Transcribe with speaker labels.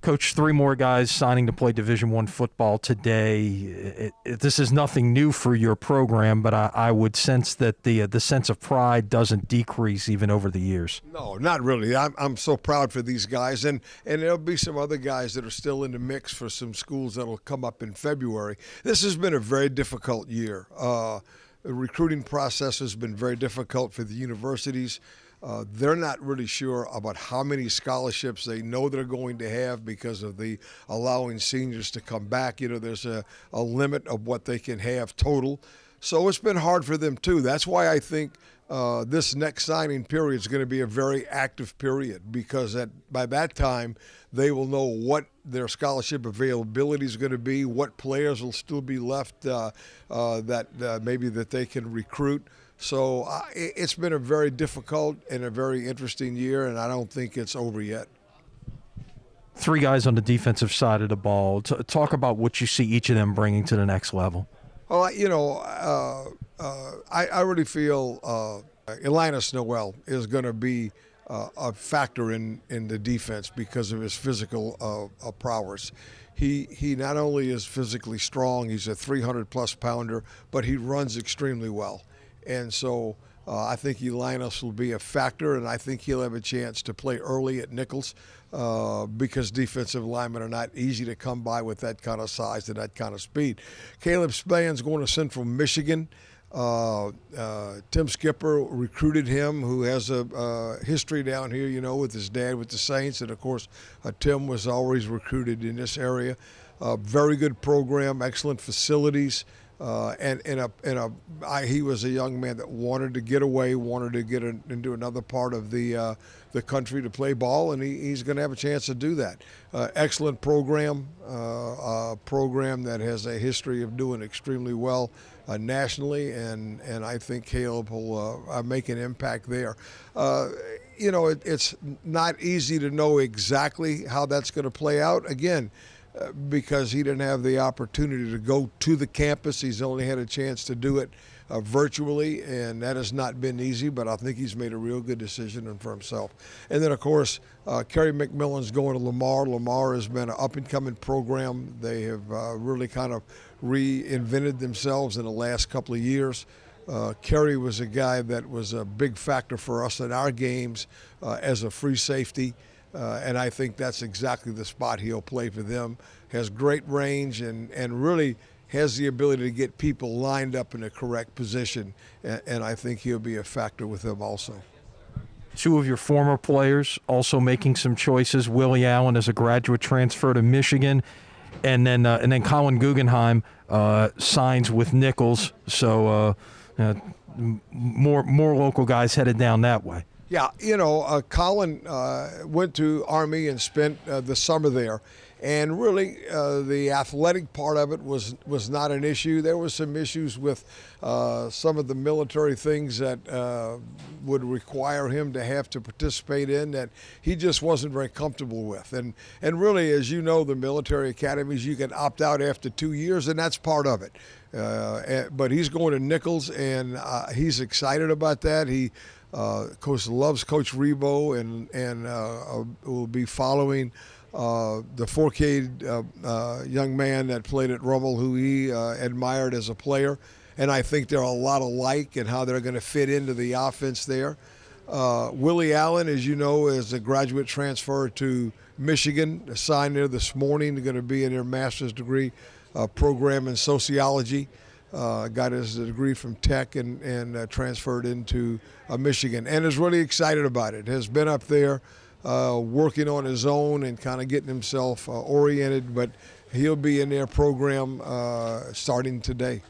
Speaker 1: Coach, three more guys signing to play Division I football today. This is nothing new for your program, but I would sense that the sense of pride doesn't decrease even over the years.
Speaker 2: No, not really. I'm so proud for these guys, and there'll be some other guys that are still in the mix for some schools that'll come up in February. This has been a very difficult year. The recruiting process has been very difficult for the universities. They're not really sure about how many scholarships they know they're going to have because of the allowing seniors to come back. You know, there's a limit of what they can have total. So it's been hard for them, too. That's why I think this next signing period is going to be a very active period, because by that time they will know what their scholarship availability is going to be, what players will still be left maybe that they can recruit. So it's been a very difficult and a very interesting year, and I don't think it's over yet.
Speaker 1: Three guys on the defensive side of the ball. Talk about what you see each of them bringing to the next level.
Speaker 2: Well, you know, I really feel Linus Noel is going to be a factor in the defense because of his physical prowess. He not only is physically strong, he's a 300-plus pounder, but he runs extremely well. And so I think Linus will be a factor, and I think he'll have a chance to play early at Nichols because defensive linemen are not easy to come by with that kind of size and that kind of speed. Caleb Span's going to Central Michigan. Tim Skipper recruited him, who has a history down here, you know, with his dad with the Saints. And, of course, Tim was always recruited in this area. Very good program, excellent facilities. He was a young man that wanted to get away, wanted to get into another part of the country to play ball, and he's going to have a chance to do that. Excellent program, a program that has a history of doing extremely well nationally, and I think Caleb will make an impact there. You know, it's not easy to know exactly how that's going to play out. Again, because he didn't have the opportunity to go to the campus. He's only had a chance to do it virtually, and that has not been easy, but I think he's made a real good decision for himself. And then, of course, Kerry McMillan's going to Lamar. Lamar has been an up-and-coming program. They have really kind of reinvented themselves in the last couple of years. Kerry was a guy that was a big factor for us in our games as a free safety. And I think that's exactly the spot he'll play for them. Has great range and really has the ability to get people lined up in the correct position. And I think he'll be a factor with them also.
Speaker 1: Two of your former players also making some choices. Willie Allen as a graduate transfer to Michigan, and then Colin Guggenheim signs with Nichols. So more local guys headed down that way.
Speaker 2: Yeah, you know, Colin went to Army and spent the summer there. And really, the athletic part of it was not an issue. There was some issues with some of the military things that would require him to have to participate in that he just wasn't very comfortable with. And really, as you know, the military academies, you can opt out after 2 years, and that's part of it. But he's going to Nichols, and he's excited about that. He of course, loves Coach Rebo and will be following the 4K young man that played at Rummel, who he admired as a player. And I think they're a lot alike in how they're going to fit into the offense there. Willie Allen, as you know, is a graduate transfer to Michigan, signed there this morning. They're going to be in their master's degree program in sociology. Got his degree from Tech and transferred into Michigan, and is really excited about it. Has been up there working on his own and kind of getting himself oriented, but he'll be in their program starting today.